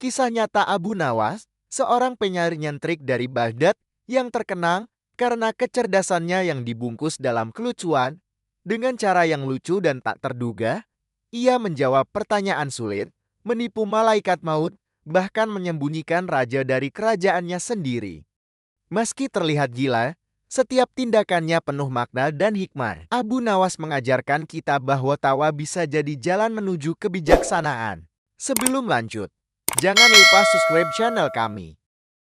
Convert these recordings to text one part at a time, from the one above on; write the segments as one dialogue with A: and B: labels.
A: Kisah nyata Abu Nawas, seorang penyair nyentrik dari Baghdad yang terkenal karena kecerdasannya yang dibungkus dalam kelucuan. Dengan cara yang lucu dan tak terduga, ia menjawab pertanyaan sulit, menipu malaikat maut, bahkan menyembunyikan raja dari kerajaannya sendiri. Meski terlihat gila, setiap tindakannya penuh makna dan hikmah. Abu Nawas mengajarkan kita bahwa tawa bisa jadi jalan menuju kebijaksanaan. Sebelum lanjut, jangan lupa subscribe channel kami.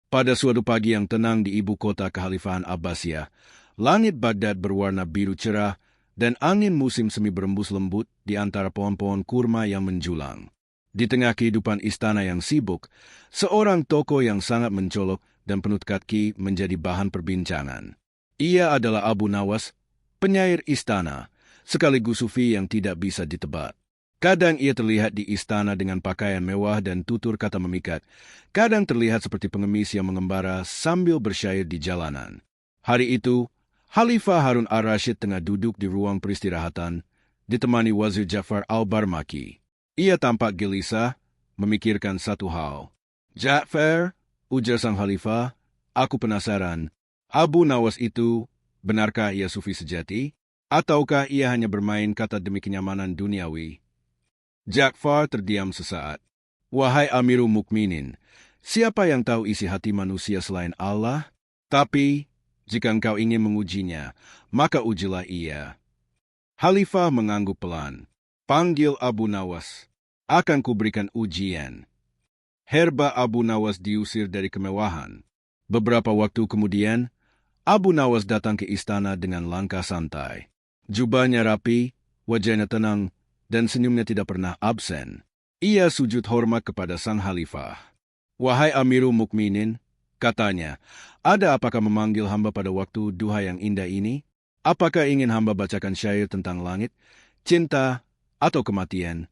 B: Pada suatu pagi yang tenang di ibu kota Kekhalifahan Abbasiyah, langit Baghdad berwarna biru cerah dan angin musim semi berembus lembut di antara pohon-pohon kurma yang menjulang. Di tengah kehidupan istana yang sibuk, seorang tokoh yang sangat mencolok dan penuh kaki menjadi bahan perbincangan. Ia adalah Abu Nawas, penyair istana, sekaligus sufi yang tidak bisa ditebak. Kadang ia terlihat di istana dengan pakaian mewah dan tutur kata memikat. Kadang terlihat seperti pengemis yang mengembara sambil bersyair di jalanan. Hari itu, Khalifah Harun ar-Rasyid tengah duduk di ruang peristirahatan, ditemani Wazir Ja'far al-Barmaki. Ia tampak gelisah, memikirkan satu hal. "Ja'far," ujar sang Khalifah, "aku penasaran. Abu Nawas itu, benarkah ia sufi sejati? Ataukah ia hanya bermain kata demi kenyamanan duniawi?" Ja'far terdiam sesaat. "Wahai Amirul Mukminin, siapa yang tahu isi hati manusia selain Allah? Tapi, jika engkau ingin mengujinya, maka ujilah ia." Khalifah mengangguk pelan. "Panggil Abu Nawas. Akan kuberikan ujian." Herba Abu Nawas diusir dari kemewahan. Beberapa waktu kemudian, Abu Nawas datang ke istana dengan langkah santai. Jubahnya rapi, wajahnya tenang, dan senyumnya tidak pernah absen. Ia sujud hormat kepada sang Khalifah. "Wahai Amirul Mukminin," katanya, "ada apakah memanggil hamba pada waktu duha yang indah ini? Apakah ingin hamba bacakan syair tentang langit, cinta, atau kematian?"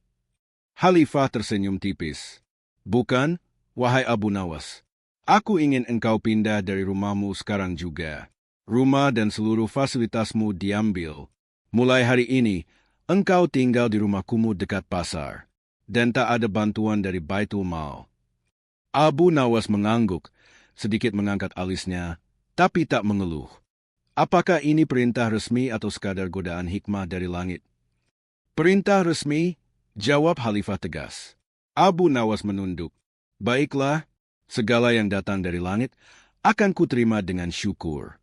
B: Khalifah tersenyum tipis. "Bukan, wahai Abu Nawas. Aku ingin engkau pindah dari rumahmu sekarang juga. Rumah dan seluruh fasilitasmu diambil. Mulai hari ini, engkau tinggal di rumah kumuh dekat pasar, dan tak ada bantuan dari Baitul Mal." Abu Nawas mengangguk, sedikit mengangkat alisnya, tapi tak mengeluh. Apakah ini perintah resmi atau sekadar godaan hikmah dari langit? "Perintah resmi," jawab Khalifah tegas. Abu Nawas menunduk. "Baiklah, segala yang datang dari langit akan kuterima dengan syukur."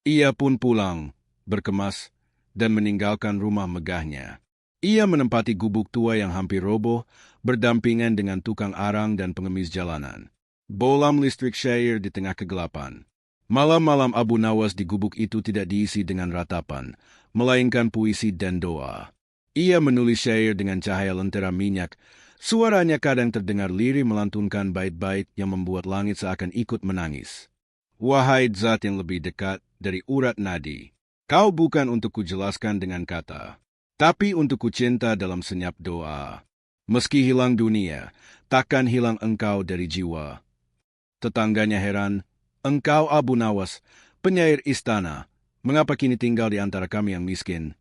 B: Ia pun pulang, berkemas, dan meninggalkan rumah megahnya. Ia menempati gubuk tua yang hampir roboh, berdampingan dengan tukang arang dan pengemis jalanan. Bolam listrik syair di tengah kegelapan. Malam-malam Abu Nawas di gubuk itu tidak diisi dengan ratapan, melainkan puisi dan doa. Ia menulis syair dengan cahaya lentera minyak. Suaranya kadang terdengar lirih melantunkan bait-bait yang membuat langit seakan ikut menangis. "Wahai zat yang lebih dekat dari urat nadi, kau bukan untuk kujelaskan dengan kata, tapi untuk kucinta dalam senyap doa. Meski hilang dunia, takkan hilang engkau dari jiwa." Tetangganya heran, "Engkau Abu Nawas, penyair istana, mengapa kini tinggal di antara kami yang miskin?"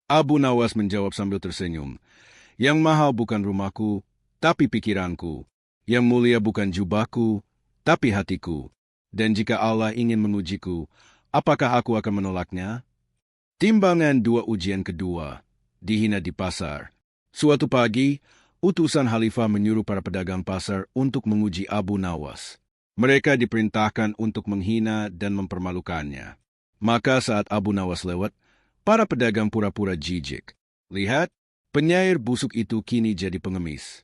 B: Abu Nawas menjawab sambil tersenyum, "Yang mahal bukan rumahku, tapi pikiranku. Yang mulia bukan jubahku, tapi hatiku. Dan jika Allah ingin mengujiku, apakah aku akan menolaknya?" Timbangan dua ujian kedua, dihina di pasar. Suatu pagi, utusan Khalifah menyuruh para pedagang pasar untuk menguji Abu Nawas. Mereka diperintahkan untuk menghina dan mempermalukannya. Maka saat Abu Nawas lewat, para pedagang pura-pura jijik. "Lihat, penyair busuk itu kini jadi pengemis.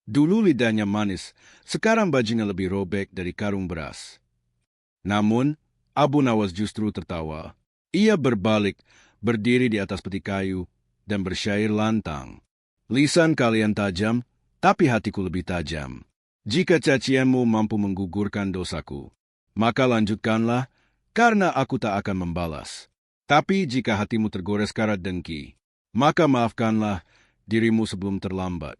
B: Dulu lidahnya manis, sekarang bajunya lebih robek dari karung beras." Namun, Abu Nawas justru tertawa. Ia berbalik, berdiri di atas peti kayu, dan bersyair lantang. "Lisan kalian tajam, tapi hatiku lebih tajam. Jika cacianmu mampu menggugurkan dosaku, maka lanjutkanlah, karena aku tak akan membalas. Tapi jika hatimu tergores karat dengki, maka maafkanlah dirimu sebelum terlambat."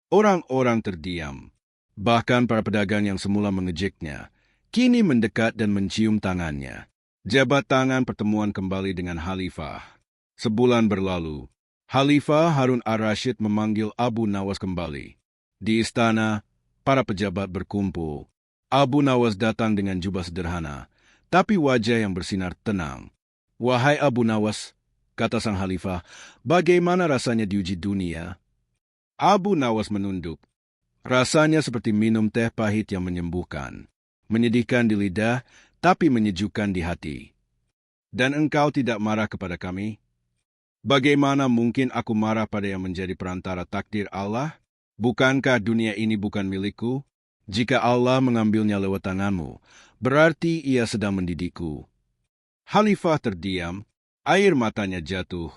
B: Orang-orang terdiam. Bahkan para pedagang yang semula mengejeknya, kini mendekat dan mencium tangannya. Jabat tangan pertemuan kembali dengan Khalifah. Sebulan berlalu, Khalifah Harun ar-Rasyid memanggil Abu Nawas kembali. Di istana, Para pejabat berkumpul. Abu Nawas datang dengan jubah sederhana, tapi wajah yang bersinar tenang. "Wahai Abu Nawas," kata sang khalifah, "bagaimana rasanya diuji dunia?" Abu Nawas menunduk. "Rasanya seperti minum teh pahit yang menyembuhkan. Menyedihkan di lidah, tapi menyejukkan di hati. Dan engkau tidak marah kepada kami? Bagaimana mungkin aku marah pada yang menjadi perantara takdir Allah? Bukankah dunia ini bukan milikku? Jika Allah mengambilnya lewat tanganmu, berarti ia sedang mendidikku." Khalifah terdiam, air matanya jatuh.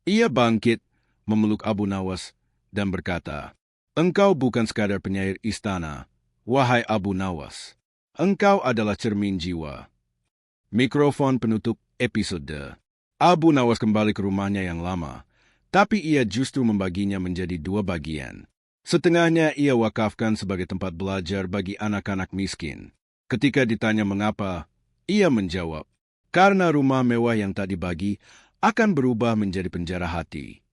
B: Ia bangkit, memeluk Abu Nawas, dan berkata, "Engkau bukan sekadar penyair istana, wahai Abu Nawas. Engkau adalah cermin jiwa." Mikrofon penutup episode. Abu Nawas kembali ke rumahnya yang lama, tapi ia justru membaginya menjadi 2 bagian. Setengahnya ia wakafkan sebagai tempat belajar bagi anak-anak miskin. Ketika ditanya mengapa, ia menjawab, "Karena rumah mewah yang tak dibagi akan berubah menjadi penjara hati."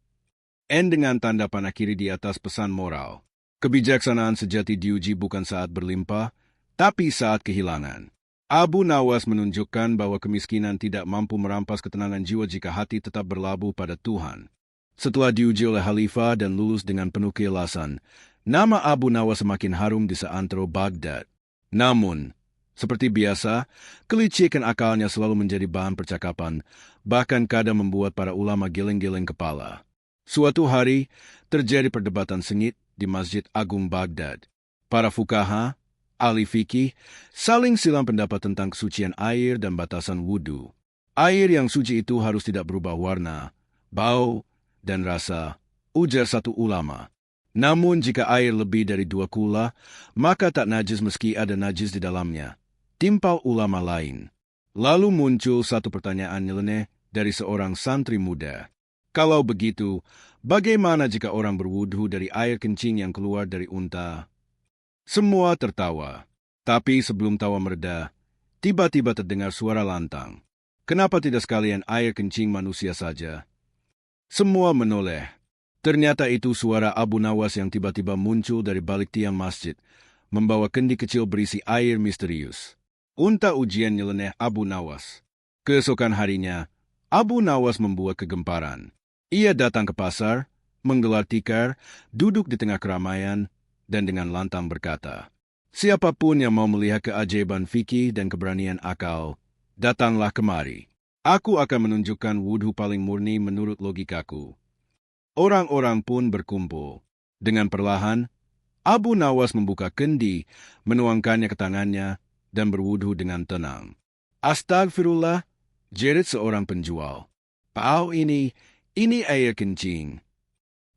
B: N dengan tanda panah kiri di atas pesan moral. Kebijaksanaan sejati diuji bukan saat berlimpah, tapi saat kehilangan. Abu Nawas menunjukkan bahwa kemiskinan tidak mampu merampas ketenangan jiwa jika hati tetap berlabuh pada Tuhan. Setelah diuji oleh khalifah dan lulus dengan penuh keikhlasan, nama Abu Nawas semakin harum di seantero Baghdad. Namun, seperti biasa, kelicikan akalnya selalu menjadi bahan percakapan, bahkan kadang membuat para ulama geleng-geleng kepala. Suatu hari, terjadi perdebatan sengit di Masjid Agung Baghdad. Para fukaha, ahli fikih, saling silang pendapat tentang kesucian air dan batasan wudhu. Air yang suci itu harus tidak berubah warna, bau, dan rasa, ujar satu ulama. Namun jika air lebih dari 2 kula, maka tak najis meski ada najis di dalamnya. Timpal ulama lain. Lalu muncul satu pertanyaan nyeleneh dari seorang santri muda. Kalau begitu, bagaimana jika orang berwudhu dari air kencing yang keluar dari unta? Semua tertawa. Tapi sebelum tawa mereda, tiba-tiba terdengar suara lantang. "Kenapa tidak sekalian air kencing manusia saja?" Semua menoleh. Ternyata itu suara Abu Nawas yang tiba-tiba muncul dari balik tiang masjid, membawa kendi kecil berisi air misterius. Unta ujian nyeleneh Abu Nawas. Keesokan harinya, Abu Nawas membuat kegemparan. Ia datang ke pasar, menggelar tikar, duduk di tengah keramaian, dan dengan lantang berkata, "Siapapun yang mau melihat keajaiban fikih dan keberanian akal, datanglah kemari. Aku akan menunjukkan wudhu paling murni menurut logikaku." Orang-orang pun berkumpul. Dengan perlahan, Abu Nawas membuka kendi, menuangkannya ke tangannya, dan berwudhu dengan tenang. "Astagfirullah," jerit seorang penjual. "Pau ini air kencing."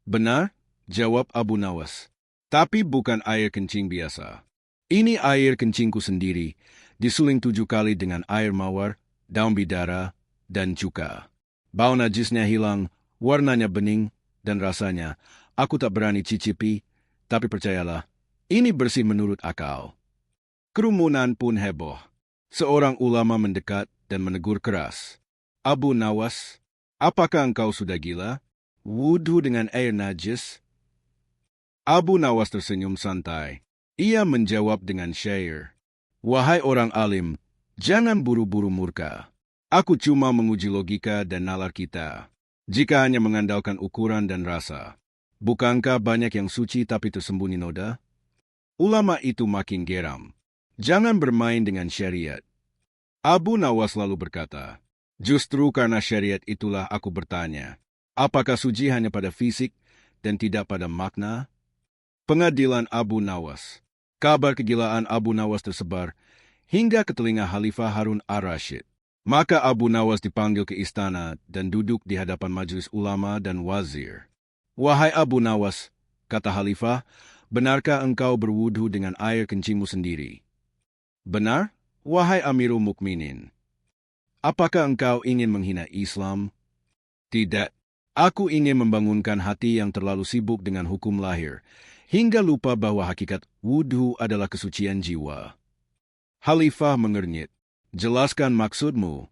B: "Benar," jawab Abu Nawas. "Tapi bukan air kencing biasa. Ini air kencingku sendiri, disuling 7 kali dengan air mawar, daun bidara, dan cuka. Bau najisnya hilang, warnanya bening, dan rasanya, aku tak berani cicipi, tapi percayalah, ini bersih menurut akal." Kerumunan pun heboh. Seorang ulama mendekat dan menegur keras. "Abu Nawas, apakah engkau sudah gila? Wudhu dengan air najis?" Abu Nawas tersenyum santai. Ia menjawab dengan syair, "Wahai orang alim, jangan buru-buru murka. Aku cuma menguji logika dan nalar kita. Jika hanya mengandalkan ukuran dan rasa, bukankah banyak yang suci tapi tersembunyi noda?" Ulama itu makin geram. "Jangan bermain dengan syariat." Abu Nawas lalu berkata, "Justru karena syariat itulah aku bertanya, apakah suci hanya pada fisik dan tidak pada makna?" Pengadilan Abu Nawas. Kabar kegilaan Abu Nawas tersebar hingga ke telinga Khalifah Harun ar-Rasyid. Maka Abu Nawas dipanggil ke istana dan duduk di hadapan majelis ulama dan wazir. "Wahai Abu Nawas," kata Khalifah, "benarkah engkau berwudhu dengan air kencingmu sendiri?" "Benar, wahai Amirul Mukminin." "Apakah engkau ingin menghina Islam?" "Tidak. Aku ingin membangunkan hati yang terlalu sibuk dengan hukum lahir, hingga lupa bahwa hakikat wudhu adalah kesucian jiwa." Khalifah mengernyit. "Jelaskan maksudmu."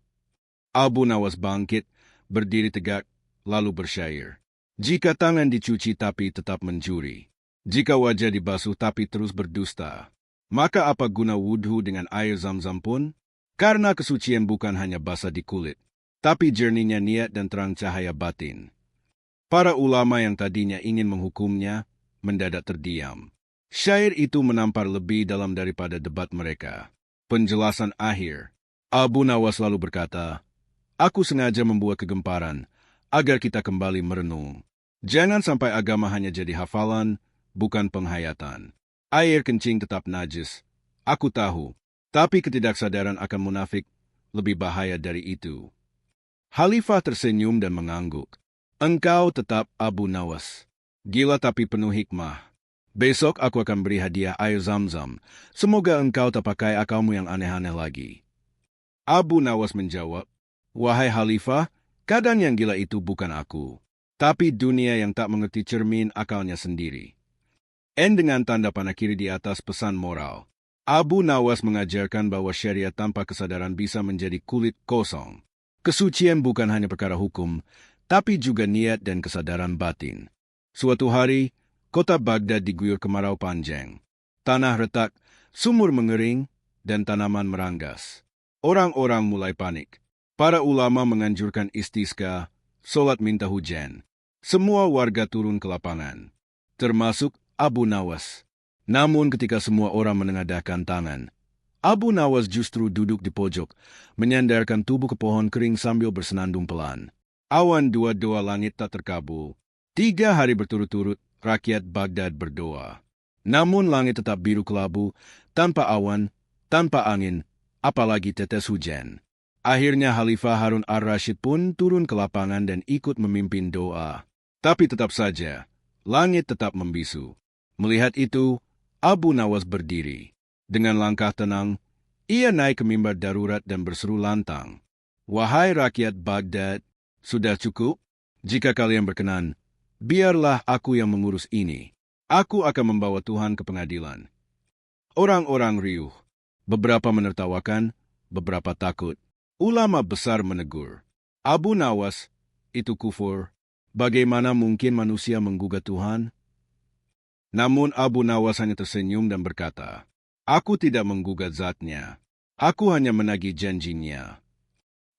B: Abu Nawas bangkit, berdiri tegak, lalu bersyair. "Jika tangan dicuci tapi tetap mencuri, Jika wajah dibasuh tapi terus berdusta, maka apa guna wudhu dengan air zam-zam pun? Karena kesucian bukan hanya basah di kulit, tapi jernihnya niat dan terang cahaya batin. Para ulama yang tadinya ingin menghukumnya, mendadak terdiam. Syair itu menampar lebih dalam daripada debat mereka. Penjelasan akhir. Abu Nawas lalu berkata, "Aku sengaja membuat kegemparan, agar kita kembali merenung. Jangan sampai agama hanya jadi hafalan, bukan penghayatan. Air kencing tetap najis. Aku tahu, tapi ketidaksadaran akan munafik lebih bahaya dari itu." Khalifah tersenyum dan mengangguk. "Engkau tetap Abu Nawas. Gila tapi penuh hikmah. Besok aku akan beri hadiah air zam-zam. Semoga engkau tak pakai akalmu yang aneh-aneh lagi." Abu Nawas menjawab, "Wahai Khalifah, kadang yang gila itu bukan aku, tapi dunia yang tak mengerti cermin akalnya sendiri." Dengan tanda panah kiri di atas pesan moral, Abu Nawas mengajarkan bahwa syariat tanpa kesadaran bisa menjadi kulit kosong. Kesucian bukan hanya perkara hukum, tapi juga niat dan kesadaran batin. Suatu hari, kota Baghdad diguyur kemarau panjang. Tanah retak, sumur mengering, dan tanaman meranggas. Orang-orang mulai panik. Para ulama menganjurkan istisqa, solat minta hujan. Semua warga turun ke lapangan, termasuk Abu Nawas. Namun ketika semua orang menengadahkan tangan, Abu Nawas justru duduk di pojok, menyandarkan tubuh ke pohon kering sambil bersenandung pelan. Awan dua-dua langit tak terkabul. 3 hari berturut-turut, rakyat Baghdad berdoa. Namun langit tetap biru kelabu, tanpa awan, tanpa angin, apalagi tetes hujan. Akhirnya Khalifah Harun ar-Rasyid pun turun ke lapangan dan ikut memimpin doa. Tapi tetap saja, langit tetap membisu. Melihat itu, Abu Nawas berdiri. Dengan langkah tenang, ia naik ke mimbar darurat dan berseru lantang, "Wahai rakyat Baghdad, sudah cukup? Jika kalian berkenan, biarlah aku yang mengurus ini. Aku akan membawa Tuhan ke pengadilan." Orang-orang riuh. Beberapa menertawakan, beberapa takut. Ulama besar menegur, "Abu Nawas, itu kufur. Bagaimana mungkin manusia menggugat Tuhan?" Namun Abu Nawas hanya tersenyum dan berkata, "Aku tidak menggugat zatnya. Aku hanya menagih janjinya."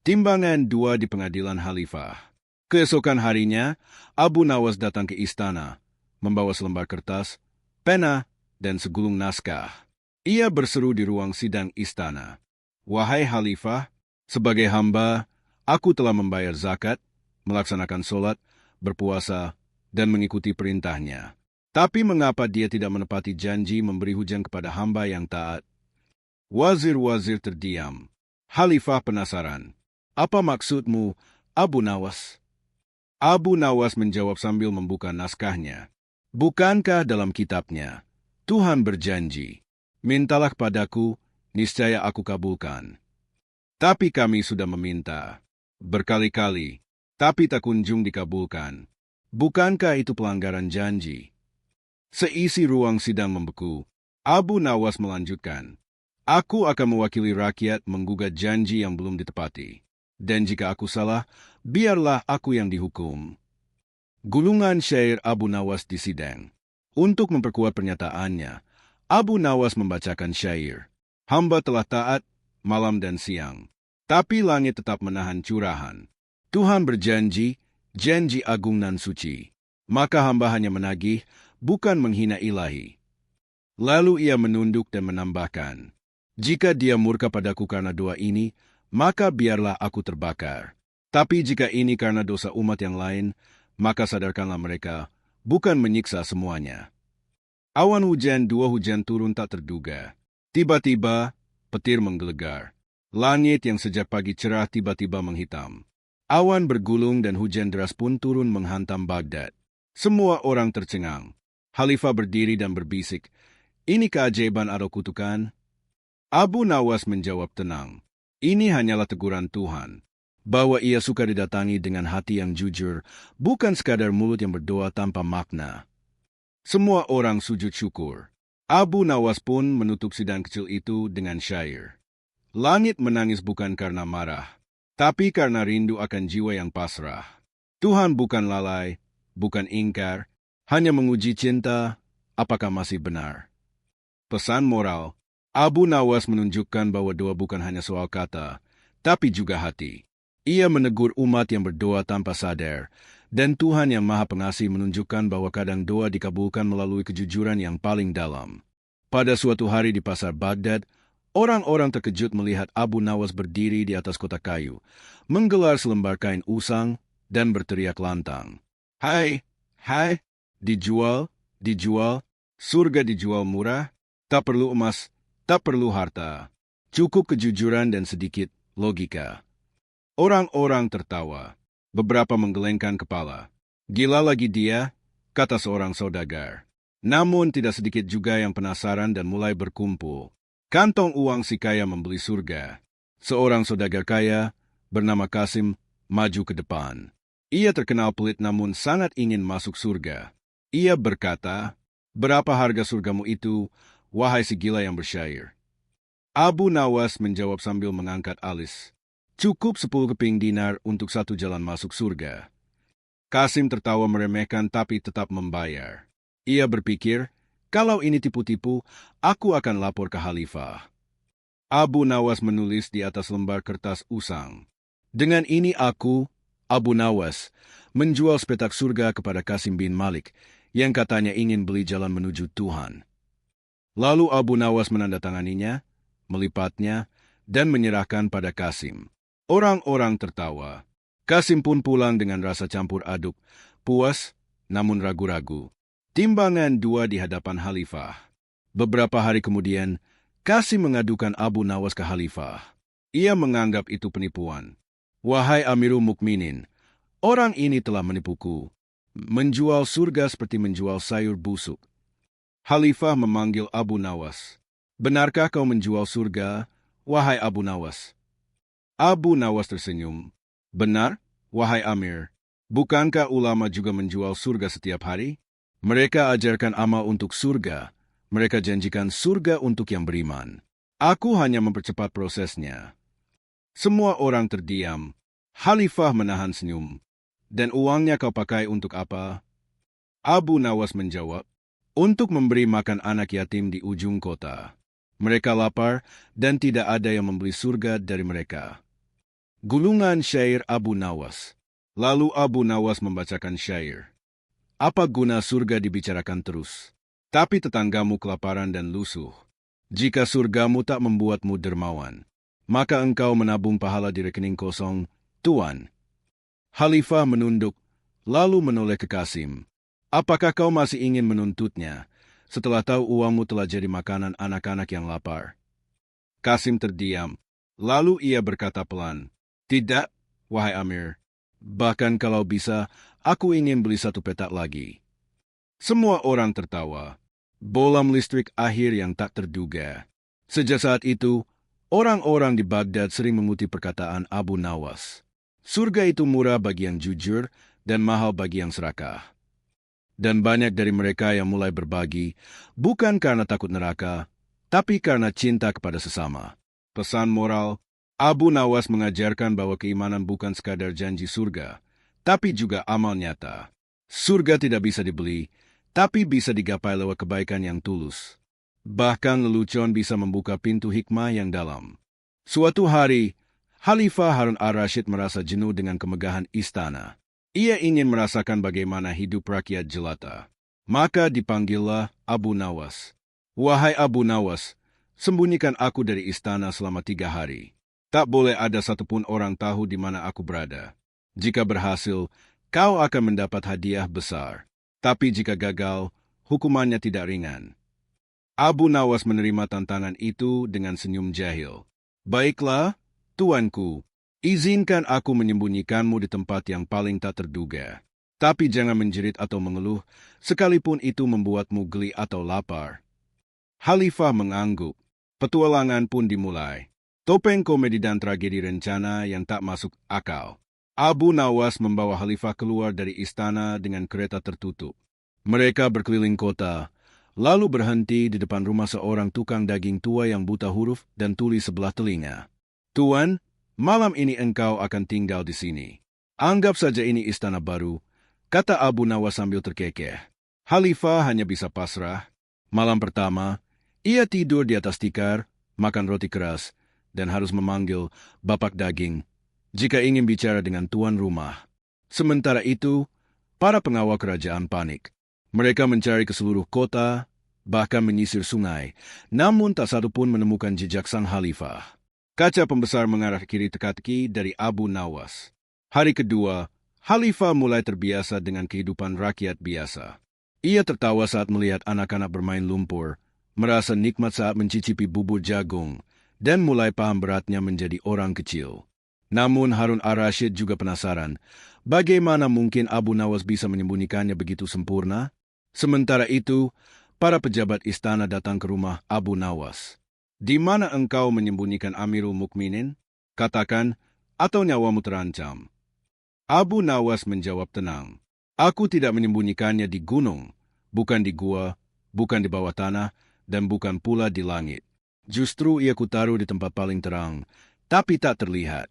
B: Timbangan 2 di pengadilan Khalifah. Keesokan harinya, Abu Nawas datang ke istana, membawa selembar kertas, pena, dan segulung naskah. Ia berseru di ruang sidang istana, "Wahai Khalifah, sebagai hamba, aku telah membayar zakat, melaksanakan solat, berpuasa, dan mengikuti perintahnya. Tapi mengapa dia tidak menepati janji memberi hujan kepada hamba yang taat?" Wazir-wazir terdiam. Khalifah penasaran. "Apa maksudmu, Abu Nawas?" Abu Nawas menjawab sambil membuka naskahnya. "Bukankah dalam kitabnya, Tuhan berjanji, 'Mintalah padaku, niscaya aku kabulkan.' Tapi kami sudah meminta berkali-kali, tapi tak kunjung dikabulkan. Bukankah itu pelanggaran janji?" Seisi ruang sidang membeku. Abu Nawas melanjutkan, "Aku akan mewakili rakyat menggugat janji yang belum ditepati. Dan jika aku salah, biarlah aku yang dihukum." Gulungan syair Abu Nawas di sidang. Untuk memperkuat pernyataannya, Abu Nawas membacakan syair. "Hamba telah taat malam dan siang, tapi langit tetap menahan curahan. Tuhan berjanji, janji agung nan suci. Maka hamba hanya menagih, bukan menghina ilahi." Lalu ia menunduk dan menambahkan, "Jika dia murka padaku karena doa ini, maka biarlah aku terbakar. Tapi jika ini karena dosa umat yang lain, maka sadarkanlah mereka, bukan menyiksa semuanya." Awan hujan 2 hujan turun tak terduga. Tiba-tiba, petir menggelegar. Langit yang sejak pagi cerah tiba-tiba menghitam. Awan bergulung dan hujan deras pun turun menghantam Baghdad. Semua orang tercengang. Khalifah berdiri dan berbisik, "Ini keajaiban atau kutukan?" Abu Nawas menjawab tenang, "Ini hanyalah teguran Tuhan, bahwa ia suka didatangi dengan hati yang jujur, bukan sekadar mulut yang berdoa tanpa makna." Semua orang sujud syukur. Abu Nawas pun menutup sidang kecil itu dengan syair. "Langit menangis bukan karena marah, tapi karena rindu akan jiwa yang pasrah. Tuhan bukan lalai, bukan ingkar, hanya menguji cinta, apakah masih benar? Pesan moral, Abu Nawas menunjukkan bahwa doa bukan hanya soal kata, tapi juga hati. Ia menegur umat yang berdoa tanpa sadar, dan Tuhan yang Maha Pengasih menunjukkan bahwa kadang doa dikabulkan melalui kejujuran yang paling dalam. Pada suatu hari di pasar Baghdad, orang-orang terkejut melihat Abu Nawas berdiri di atas kotak kayu, menggelar selembar kain usang, dan berteriak lantang. Hai, hai, dijual, dijual, surga dijual murah, tak perlu emas, tak perlu harta, cukup kejujuran dan sedikit logika. Orang-orang tertawa, beberapa menggelengkan kepala. Gila lagi dia, kata seorang saudagar. Namun tidak sedikit juga yang penasaran dan mulai berkumpul. Kantong uang si kaya membeli surga. Seorang saudagar kaya, bernama Kasim, maju ke depan. Ia terkenal pelit namun sangat ingin masuk surga. Ia berkata, berapa harga surgamu itu, wahai si gila yang bersyair? Abu Nawas menjawab sambil mengangkat alis. Cukup 10 keping dinar untuk 1 jalan masuk surga. Kasim tertawa meremehkan tapi tetap membayar. Ia berpikir, kalau ini tipu-tipu, aku akan lapor ke khalifah. Abu Nawas menulis di atas lembar kertas usang. Dengan ini aku, Abu Nawas, menjual sepetak surga kepada Kasim bin Malik, yang katanya ingin beli jalan menuju Tuhan. Lalu Abu Nawas menandatanganinya, melipatnya, dan menyerahkan pada Kasim. Orang-orang tertawa. Kasim pun pulang dengan rasa campur aduk, puas, namun ragu-ragu. Timbangan 2 di hadapan khalifah. Beberapa hari kemudian, Kasim mengadukan Abu Nawas ke khalifah. Ia menganggap itu penipuan. Wahai Amirul Mukminin, orang ini telah menipuku. Menjual surga seperti menjual sayur busuk. Khalifah memanggil Abu Nawas. Benarkah kau menjual surga, wahai Abu Nawas? Abu Nawas tersenyum. Benar, wahai Amir. Bukankah ulama juga menjual surga setiap hari? Mereka ajarkan amal untuk surga. Mereka janjikan surga untuk yang beriman. Aku hanya mempercepat prosesnya. Semua orang terdiam. Khalifah menahan senyum. Dan uangnya kau pakai untuk apa? Abu Nawas menjawab, untuk memberi makan anak yatim di ujung kota. Mereka lapar dan tidak ada yang membeli surga dari mereka. Gulungan syair Abu Nawas. Lalu Abu Nawas membacakan syair. Apa guna surga dibicarakan terus? Tapi tetanggamu kelaparan dan lusuh. Jika surgamu tak membuatmu dermawan, maka engkau menabung pahala di rekening kosong, Tuan. Khalifah menunduk, lalu menoleh ke Kasim. Apakah kau masih ingin menuntutnya, setelah tahu uangmu telah jadi makanan anak-anak yang lapar? Kasim terdiam, lalu ia berkata pelan, tidak, wahai Amir. Bahkan kalau bisa, aku ingin beli 1 petak lagi. Semua orang tertawa. Bolam listrik akhir yang tak terduga. Sejak saat itu, orang-orang di Baghdad sering mengutip perkataan Abu Nawas. Surga itu murah bagi yang jujur dan mahal bagi yang serakah. Dan banyak dari mereka yang mulai berbagi, bukan karena takut neraka, tapi karena cinta kepada sesama. Pesan moral, Abu Nawas mengajarkan bahwa keimanan bukan sekadar janji surga, tapi juga amal nyata. Surga tidak bisa dibeli, tapi bisa digapai lewat kebaikan yang tulus. Bahkan lelucon bisa membuka pintu hikmah yang dalam. Suatu hari, Khalifah Harun al-Rashid merasa jenuh dengan kemegahan istana. Ia ingin merasakan bagaimana hidup rakyat jelata. Maka dipanggillah Abu Nawas. Wahai Abu Nawas, sembunyikan aku dari istana selama 3 hari. Tak boleh ada satupun orang tahu di mana aku berada. Jika berhasil, kau akan mendapat hadiah besar. Tapi jika gagal, hukumannya tidak ringan. Abu Nawas menerima tantangan itu dengan senyum jahil. Baiklah, tuanku, izinkan aku menyembunyikanmu di tempat yang paling tak terduga. Tapi jangan menjerit atau mengeluh, sekalipun itu membuatmu geli atau lapar. Khalifah mengangguk. Petualangan pun dimulai. Topeng komedi dan tragedi rencana yang tak masuk akal. Abu Nawas membawa Khalifah keluar dari istana dengan kereta tertutup. Mereka berkeliling kota, lalu berhenti di depan rumah seorang tukang daging tua yang buta huruf dan tuli sebelah telinga. Tuan, malam ini engkau akan tinggal di sini. Anggap saja ini istana baru, kata Abu Nawas sambil terkekeh. Khalifah hanya bisa pasrah. Malam pertama, ia tidur di atas tikar, makan roti keras, dan harus memanggil bapak daging jika ingin bicara dengan tuan rumah. Sementara itu, para pengawal kerajaan panik. Mereka mencari ke seluruh kota, bahkan menyisir sungai, namun tak satu pun menemukan jejak sang Khalifah. Kaca pembesar mengarah kiri teka-teki dari Abu Nawas. Hari kedua, Khalifah mulai terbiasa dengan kehidupan rakyat biasa. Ia tertawa saat melihat anak-anak bermain lumpur, merasa nikmat saat mencicipi bubur jagung, dan mulai paham beratnya menjadi orang kecil. Namun Harun ar-Rasyid juga penasaran, bagaimana mungkin Abu Nawas bisa menyembunyikannya begitu sempurna? Sementara itu, para pejabat istana datang ke rumah Abu Nawas. Di mana engkau menyembunyikan Amirul Mukminin? Katakan, atau nyawamu terancam. Abu Nawas menjawab tenang. Aku tidak menyembunyikannya di gunung, bukan di gua, bukan di bawah tanah, dan bukan pula di langit. Justru ia kutaruh di tempat paling terang, tapi tak terlihat.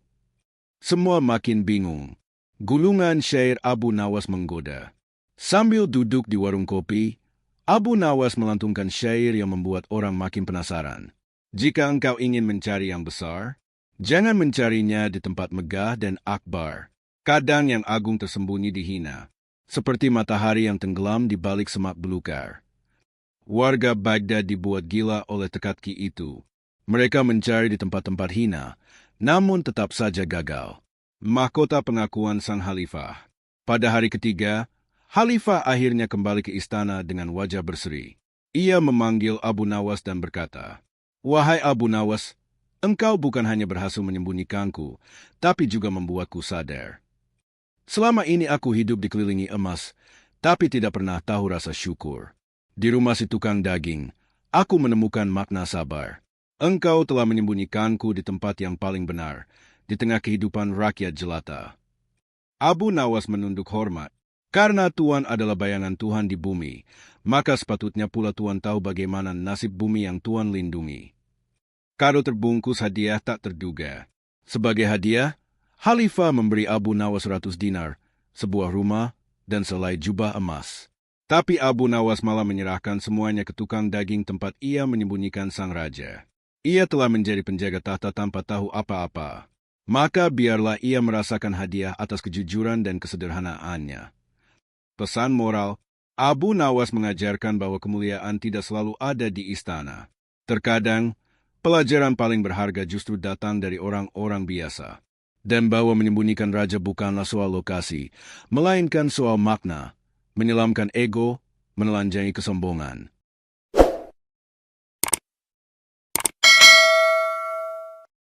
B: Semua makin bingung. Gulungan syair Abu Nawas menggoda. Sambil duduk di warung kopi, Abu Nawas melantungkan syair yang membuat orang makin penasaran. Jika engkau ingin mencari yang besar, jangan mencarinya di tempat megah dan akbar. Kadang yang agung tersembunyi dihina, seperti matahari yang tenggelam di balik semak belukar. Warga Baghdad dibuat gila oleh teka-teki itu. Mereka mencari di tempat-tempat hina, namun tetap saja gagal. Mahkota pengakuan sang Khalifah. Pada hari ketiga, Khalifah akhirnya kembali ke istana dengan wajah berseri. Ia memanggil Abu Nawas dan berkata, "Wahai Abu Nawas, engkau bukan hanya berhasil menyembunyikanku, tapi juga membuatku sadar. Selama ini aku hidup dikelilingi emas, tapi tidak pernah tahu rasa syukur. Di rumah si tukang daging, aku menemukan makna sabar. Engkau telah menyembunyikanku di tempat yang paling benar, di tengah kehidupan rakyat jelata." Abu Nawas menunduk hormat. Karena Tuan adalah bayangan Tuhan di bumi, maka sepatutnya pula Tuan tahu bagaimana nasib bumi yang Tuan lindungi. Kado terbungkus hadiah tak terduga. Sebagai hadiah, Khalifah memberi Abu Nawas 100 dinar, sebuah rumah, dan selai jubah emas. Tapi Abu Nawas malah menyerahkan semuanya ke tukang daging tempat ia menyembunyikan sang raja. Ia telah menjadi penjaga tahta tanpa tahu apa-apa. Maka biarlah ia merasakan hadiah atas kejujuran dan kesederhanaannya. Pesan moral, Abu Nawas mengajarkan bahwa kemuliaan tidak selalu ada di istana. Terkadang, pelajaran paling berharga justru datang dari orang-orang biasa. Dan bahwa menyembunyikan raja bukanlah soal lokasi, melainkan soal makna, menyelamkan ego, menelanjangi kesombongan.